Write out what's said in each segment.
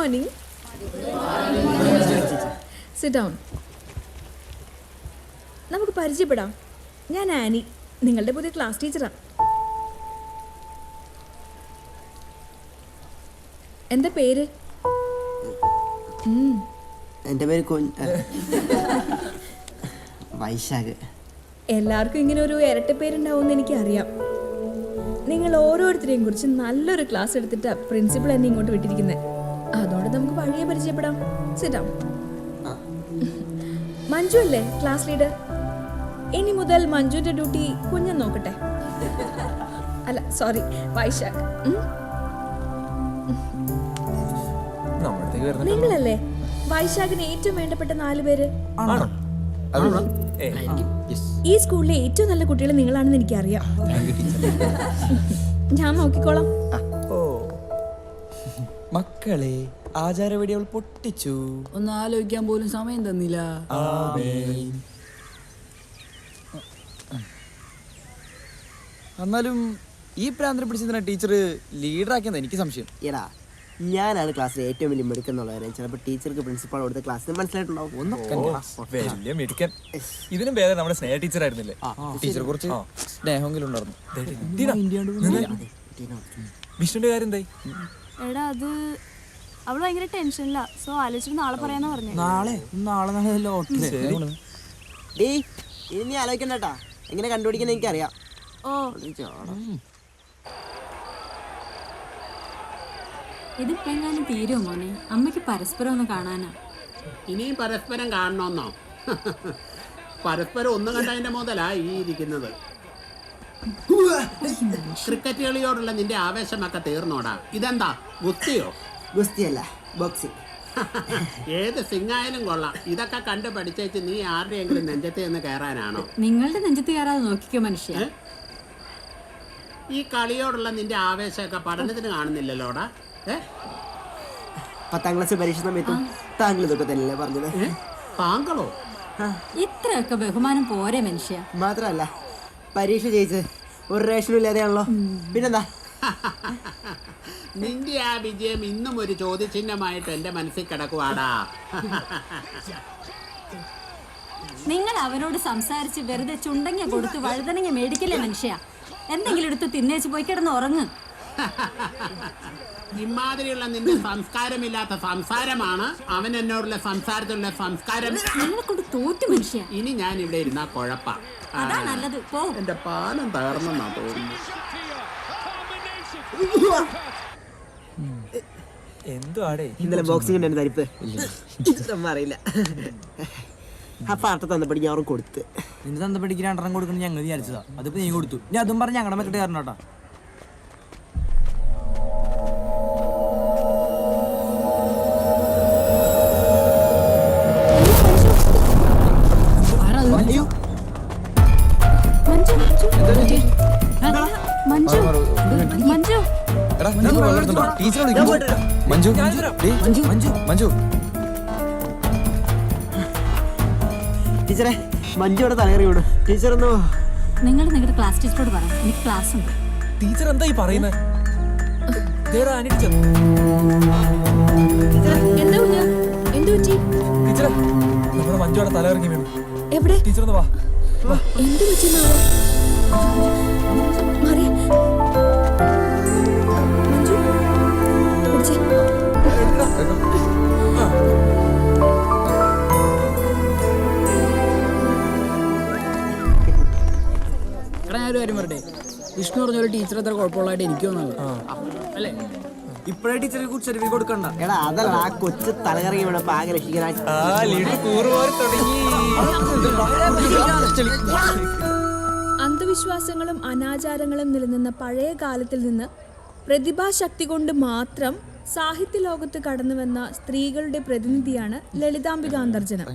Morning. Sit down. നമുക്ക് പരിചയപ്പെടാം. ഞാൻ ആനി, നിങ്ങളുടെ പുതിയ ക്ലാസ് ടീച്ചറാണ്. എന്താ പേര്? എൻ്റെ പേര് വൈശാഖ്. എല്ലാവർക്കും ഇങ്ങനെ ഒരു ഇരട്ട പേരുണ്ടാവുമെന്ന് എനിക്കറിയാം. നിങ്ങൾ ഓരോരുത്തരെയും കുറിച്ച് നല്ലൊരു ക്ലാസ് എടുത്തിട്ട് പ്രിൻസിപ്പൾ എന്നെ ഇങ്ങോട്ട് വിട്ടിരിക്കുന്നത്. അതുകൊണ്ട് നമുക്ക് വഴിയെ പരിചയപ്പെടാം. Sit down. മഞ്ജു അല്ലേ ക്ലാസ് ലീഡർ? ഇനി മുതൽ മഞ്ജുവിന്റെ ഡ്യൂട്ടി കുഞ്ഞൻ നോക്കട്ടെ. അല്ല സോറി, വൈശാഖ്. നിങ്ങളല്ലേ വൈശാഖിന് ഏറ്റവും വേണ്ടപ്പെട്ട 4 പേര്? ഈ സ്കൂളിലെ ഏറ്റവും നല്ല കുട്ടികൾ നിങ്ങളാണെന്ന് എനിക്കറിയാം. ഞാൻ നോക്കിക്കോളാം. മക്കളെ ആചാരവെടികൾ പൊട്ടിച്ചു. ഒന്ന് ആലോചിക്കാൻ പോലും സമയം തന്നില്ല. എന്നാലും ഈ പ്രാന്തരം പിടിച്ചതിനെ ടീച്ചർ ലീഡറാക്കിയെന്ന് എനിക്ക് സംശയം. എടാ, ഞാനാണ് ക്ലാസ്സിലെ ഏറ്റവും വലിയ മിടുക്കെന്നുള്ളവരെ ചിലപ്പോൾ ടീച്ചർക്ക് പ്രിൻസിപ്പാൾ കൊടുത്ത ക്ലാസ്സിന് മനസ്സിലായിട്ടുണ്ടാവും. വലിയ മിടുക്കൻ. ഇതിനും വേറെ നമ്മുടെ സ്നേഹ ടീച്ചർ ആയിരുന്നില്ലേ? ടീച്ചറെ കുറിച്ച് സ്നേഹമെങ്കിലും ഉണ്ടായിരുന്നു. വിഷ്ണുവിന്റെ കാര്യം എന്തായി? എടാ അത് അവള് ഭയങ്കര ടെൻഷനില്ല. സോ ആലോചിച്ചിട്ട് നാളെ പറയാന്ന് പറഞ്ഞു. നാളെ ഇനി നീ ആലോചിക്കണ്ടട്ടാ, എങ്ങനെ കണ്ടുപിടിക്കുന്ന എനിക്കറിയാം. ഓ ഇതിപ്പോ എങ്ങാനും തീരുമോ മോനെ? അമ്മയ്ക്ക് പരസ്പരം ഒന്ന് കാണാനാ. ഇനിയും പരസ്പരം കാണണമെന്നോ? പരസ്പരം ഒന്നും കണ്ടതിന്റെ മുതലാ ഈ ഇരിക്കുന്നത്. ക്രിക്കറ്റ് കളിയോടുള്ള നിന്റെ ആവേശമൊക്കെ തീർന്നോടാ. ഇതെന്താ ഗുസ്തിയോ? ഗുസ്തിയല്ല, ബോക്സിംഗ്. ഏത് സിംഗായാലും കൊള്ളാം. ഇതൊക്കെ കണ്ടു പഠിച്ചേച്ച് നീ ആരുടെയെങ്കിലും നെഞ്ചത്ത് നിന്ന് കയറാനാണോ? നിങ്ങളുടെ നെഞ്ചത്ത് കയറാതെ നോക്കിക്കോ മനുഷ്യ. ഈ കളിയോടുള്ള നിന്റെ ആവേശമൊക്കെ പഠനത്തിന് കാണുന്നില്ലല്ലോടാ. 10ാം ക്ലാസ് പരീക്ഷ സമയത്തും താങ്കൾ ഇതൊക്കെ തന്നെയല്ലേ പറഞ്ഞത്? താങ്കളോ? ഇത്രയൊക്കെ ബഹുമാനം പോരെ മനുഷ്യ. മാത്രല്ല പരീക്ഷ ജയിച്ച് ഒരു റേഷനും ഇല്ലാതെയാണല്ലോ. പിന്നെന്താ? നിന്റെ ആ വിജയം ഇന്നും ഒരു ചോദ്യചിഹ്നമായിട്ട് എന്റെ മനസ്സിൽ കിടക്കുവാടാ. നിങ്ങൾ അവരോട് സംസാരിച്ച് വെറുതെ ചുണ്ടങ്ങ കൊടുത്ത് വഴുതനങ്ങ മേടിക്കില്ലേ മനുഷ്യ? എന്തെങ്കിലും എടുത്ത് തിന്നേച്ച് പോയി കിടന്ന് ഉറങ്ങ്. ഇമാതിരിയുള്ള നിന്റെ സംസ്കാരമില്ലാത്ത സംസാരമാണ് അവൻ എന്നോടുള്ള സംസാരത്തിലുള്ള സംസ്കാരം. നിങ്ങളെ കൊണ്ട് തോറ്റു മനുഷ്യ. ഇനി ഞാൻ ഇവിടെ ഇരുന്നാ കുഴപ്പ. അതാ നല്ലത്. പോ. എന്റെ പാലം തകർന്നെന്നാ തോന്നുന്നു. എന്തുവാടേ ഇന്നലെ ബോക്സിംഗ് ഉണ്ടായിരുന്നു തരിപ്പ്. ഇതൊന്നും അറിയില്ല. അപ്പൊ അർത്ഥം തന്നപ്പടി ഞാൻ കൊടുത്ത്. നിന്റെ തന്തപ്പടിക്ക് 2 കൊടുക്കണം ഞങ്ങൾ വിചാരിച്ചതാ. അതിപ്പോ നീ കൊടുത്തു. ഞാൻ അതും പറഞ്ഞ് ഞങ്ങളുടെ മെക്കിട്ട് കയറണോട്ടാ. ടീച്ചറെ, മഞ്ജുവിടെ തലകറി വിടും. ടീച്ചർ ഒന്ന് നിങ്ങളുടെ ക്ലാസ് ടീച്ചറോട് പറയാം, എനിക്ക് ക്ലാസ് ഉണ്ട്. ടീച്ചർ എന്താ ഈ പറയുന്നത്? ടീച്ചറെ, നമ്മുടെ മഞ്ജുവിടെ തലകറങ്ങി വീണു. എവിടെ? ടീച്ചർ ഒന്ന് വാ. എന്ത് പറ്റുന്ന മഞ്ജു പിടിച്ചേ. ഞാനൊരു കാര്യം പറയട്ടെ, വിഷ്ണു പറഞ്ഞൊരു ടീച്ചർ അത്ര കുഴപ്പമുള്ളതായിട്ട് എനിക്ക് തോന്നുന്നത് അല്ലേ? ഇപ്പഴേ ടീച്ചറെ കുറിച്ച് സർട്ടിഫിക്കറ്റ് കൊടുക്കണ്ട. എടാ അതല്ല, ആ കൊച്ചു തലകറങ്ങി വീണപ്പോ ആകെ രക്ഷിക്കാൻ. അന്ധവിശ്വാസങ്ങളും അനാചാരങ്ങളും നിലനിന്ന പഴയ കാലത്തിൽ നിന്ന് പ്രതിഭാശക്തി കൊണ്ട് മാത്രം സാഹിത്യ ലോകത്ത് കടന്നുവന്ന സ്ത്രീകളുടെ പ്രതിനിധിയാണ് ലളിതാംബിക അന്തർജനം.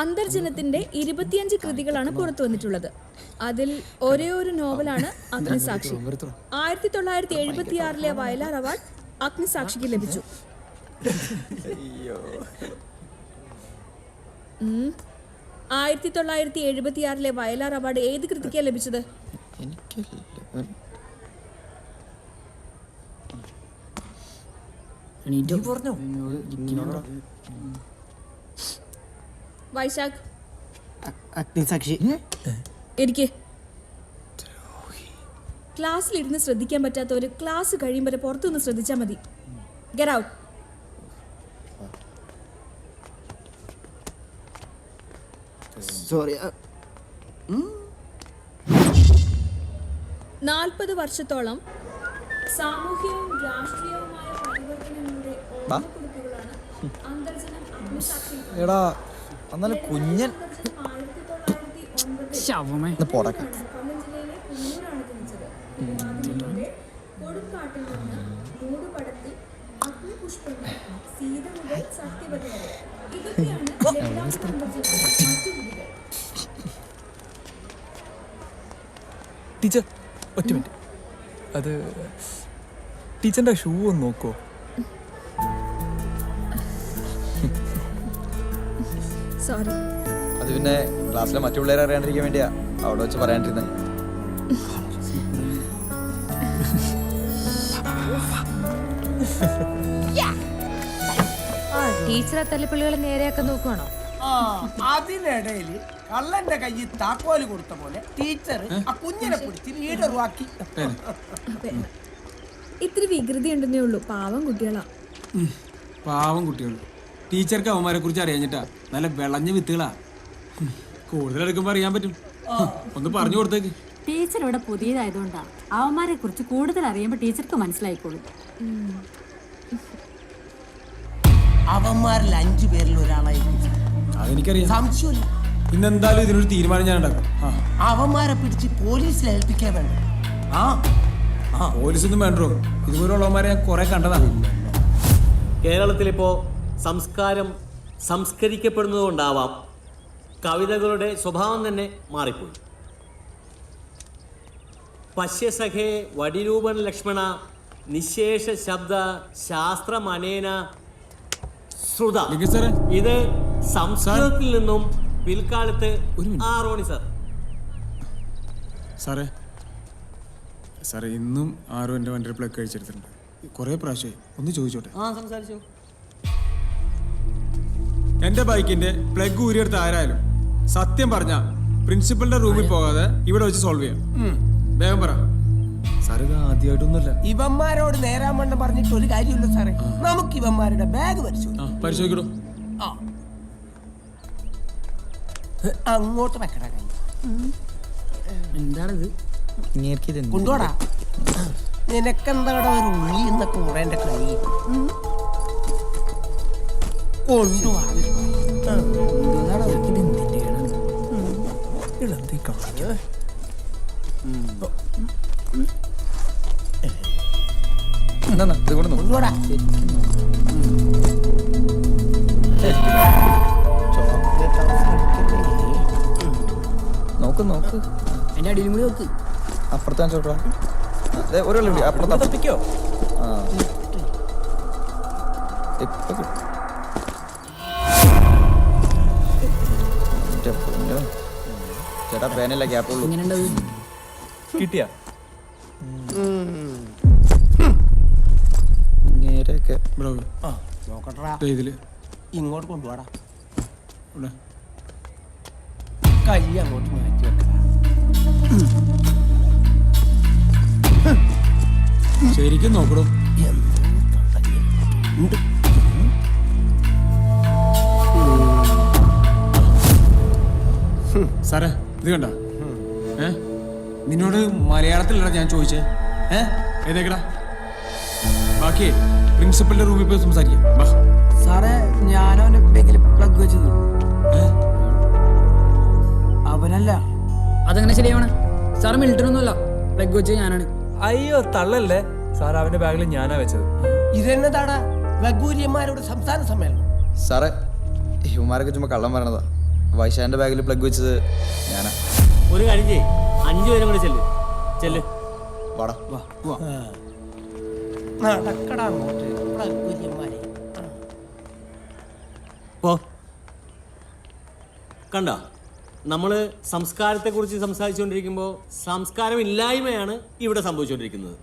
അന്തർജനത്തിന്റെ 25 കൃതികളാണ് പുറത്തു വന്നിട്ടുള്ളത്. അതിൽ ഒരേ ഒരു നോവലാണ് അഗ്നിസാക്ഷി. 1976 വയലാർ അവാർഡ് അഗ്നിസാക്ഷിക്ക് ലഭിച്ചു. 1976 വയലാർ അവാർഡ് ഏത് കൃതിക്കാണ് ലഭിച്ചത്? എണീറ്റോ പറഞ്ഞോ വൈശാഖ് അഗ്നിസാക്ഷി ഇരിക്കെ. ക്ലാസ്സിലിരുന്ന് ശ്രദ്ധിക്കാൻ പറ്റാത്തവര് ക്ലാസ് കഴിയും വരെ പുറത്തുനിന്ന് ശ്രദ്ധിച്ചാൽ മതി. Get out. സോറി 40 വർഷത്തോളം സാമൂഹ്യവും രാഷ്ട്രീയവുമായ പരിവർത്തനങ്ങളുടെ ഓർമ്മക്കുറിപ്പുകളാണ് അന്തർജനം അഗ്നിസാക്ഷി. എടാ എന്നാലും കുഞ്ഞൻ 1909 ശവമേ പോടാക്ക കൊല്ലം ജില്ലയിലെ കുന്നൂരാണ് ജനിച്ചത്. മാതൃഭൂമിയുടെ കൊടുങ്കാട്ടിൽ നിന്ന് മൂടുപടത്തിൽ അഗ്നിപുഷ്പങ്ങൾ, സീത മുതൽ സത്യവതി വരെ. ഇതൊക്കെയാണ് ലളിതാംബ അന്തർജനത്തിലെ മറ്റു വിധികൾ. ടീച്ചർ ഒറ്റ മിനിറ്റ് അത് ടീച്ചറിന്റെ ഷൂ ഒന്ന് നോക്കോ സോറി. അത് പിന്നെ ക്ലാസ്സിലെ മറ്റു പിള്ളേരെ അറിയാണ്ടിരിക്കാൻ വേണ്ടിയാ അവിടെ വെച്ച് പറയാണ്ടിരുന്നേ. ടീച്ചറെ തല്ലിപ്പള്ളികളെ നേരെയാക്കാൻ നോക്കുവാണോ? അതിനിടയിൽ കള്ളന്റെ കയ്യിൽ താക്കോല് കൊടുത്ത പോലെ ടീച്ചർ ആ കുഞ്ഞിനെ പിടിച്ച് ലീഡറുമാക്കി. ഇത്തിരി വികൃതി ഉണ്ടെന്നേ ഉള്ളൂ. പാവം കുട്ടികളാ. പാവം കുട്ടികൾ. ടീച്ചർക്ക് അവന്മാരെ കുറിച്ച് അറിയാഞ്ഞിട്ടാ. നല്ല വിളഞ്ഞ വിത്തുകളാ. കൂടുതൽ എടുക്കുമ്പോ അറിയാൻ പറ്റും. ഒന്ന് പറഞ്ഞു കൊടുത്തേക്ക്. ടീച്ചർ ഇവിടെ പുതിയതായതുകൊണ്ടാ. അവന്മാരെ കുറിച്ച് കൂടുതൽ അറിയുമ്പോൾ ടീച്ചർക്ക് മനസ്സിലായിക്കോളും. അവന്മാരിൽ 5 പേരിൽ ഒരാളായി അതെനിക്കറിയാം. സംശയമില്ല. ഇന്നെന്തായാലും ഇതിനൊരു തീരുമാനം ഞാൻ ഉണ്ടാക്കും. അവന്മാരെ പിടിച്ച് പോലീസിൽ ഏൽപ്പിക്കാൻ വേണ്ട. പോലീസൊന്നും വേണ്ടോ? ഇതുപോലുള്ളവന്മാരെ ഞാൻ കുറെ കണ്ടതാണ്. കേരളത്തിലിപ്പോൾ സംസ്കാരം സംസ്കരിക്കപ്പെടുന്നതുകൊണ്ടാവാം കവിതകളുടെ സ്വഭാവം തന്നെ മാറിപ്പോയി. പശ്യസഖേ വടിരൂപൻ ലക്ഷ്മണ നിശേഷ ശബ്ദ ശാസ്ത്രമനേന ശ്രുത. ഇത് സംസ്കൃതത്തിൽ നിന്നും പിൽക്കാലത്ത് ആറോണി സാർ. സാറേ ഇന്നും ആരും എൻ്റെ വണ്ടിയുടെ പ്ലഗ് കഴിച്ചെടുത്തിട്ടുണ്ട്. കുറേ പ്രാവശ്യമായി. ഒന്ന് ചോദിച്ചോട്ടെ? സംസാരിച്ചു. എൻ്റെ ബൈക്കിന്റെ പ്ലഗ് ഊരിയെടുത്ത് ആരായാലും സത്യം പറഞ്ഞ പ്രിൻസിപ്പലിന്റെ റൂമിൽ പോകാതെ ഇവിടെ വെച്ച് സോൾവ് ചെയ്യാം. വേഗം പറ സാർ. ഇത് ആദ്യമായിട്ടൊന്നുമല്ല. ഇവന്മാരോട് നേരാൻ വണ്ണം പറഞ്ഞിട്ട് ഒരു കാര്യമില്ല സാറേ. നമുക്ക് ഇവന്മാരുടെ ബാഗ് പരിശോധിക്കണോ? അങ്ങോട്ട് വെക്കടാ കൈ. എന്താണിത്? കൊണ്ടുപോടാ. നിനക്കെന്താടാ ഒരു ഉള്ളി എന്നൊക്കെ ഉറേന്റെ കൈ കൊണ്ടുപോവാ. കൊണ്ടുപോടാ. നോക്ക് നോക്ക്. എന്റെ അടിയിലും കൂടി നോക്ക്. അപ്പുറത്താൻ ചോട്ടാ. ഒരു അപ്പുറത്തോ. ആ ഇപ്പൊ ചേട്ടാ പേനല്ല ഗ്യാപ്പുള്ളൂ. എങ്ങനെ ഉണ്ടാവും? കിട്ടിയാ നേരെയൊക്കെ നോക്കട്ടാ. ഇതില് ഇങ്ങോട്ട് കൊണ്ടുപോടാ. ഇവിടെ കൈ അങ്ങോട്ട് മാറ്റി വെക്കടാ. ശരിക്കും നോക്കണോ? സാറേ ഇത് കണ്ട? നിന്നോട് മലയാളത്തിലല്ല ഞാൻ ചോദിച്ചേ. ഏതേക്കടാ? ബാക്കി പ്രിൻസിപ്പലിന്റെ റൂമിൽ പോയി സംസാരിക്കാം. സാറേ ഞാനവന്റെ ബാഗിൽ പ്ലഗ് വെച്ചത്. അവനല്ല. അതെങ്ങനെ ശരിയാവണേ? സാറ് മിൽട്ടൺ ഒന്നുമല്ല. പ്ലഗ് വെച്ചത് ഞാനാണ്. അയ്യോ തള്ളല്ലേ സാർ. അവന്റെ ബാഗിൽ ഞാനാ വെച്ചത്. ഇതെന്നതാടാ ലഘൂര്യന്മാരോട് സംസ്ഥാന സമ്മേളനം? സാറേ ഇവന്മാരൊക്കെ ചുമ്മാ കള്ളം പറയണതാ. വൈശാന്റെ ബാഗിൽ പ്ലഗ് വെച്ചത് ഞാനാ. ഒരു കാര്യം ചെയ്യ്, 5 പേരും കൂടെ ചെല്ല്. വാടാ. നടക്കടാ അങ്ങോട്ട് ലഘൂര്യന്മാരെ. കണ്ട, നമ്മൾ സംസ്കാരത്തെക്കുറിച്ച് സംസാരിച്ചുകൊണ്ടിരിക്കുമ്പോൾ സംസ്കാരമില്ലായ്മയാണ് ഇവിടെ സംഭവിച്ചുകൊണ്ടിരിക്കുന്നത്.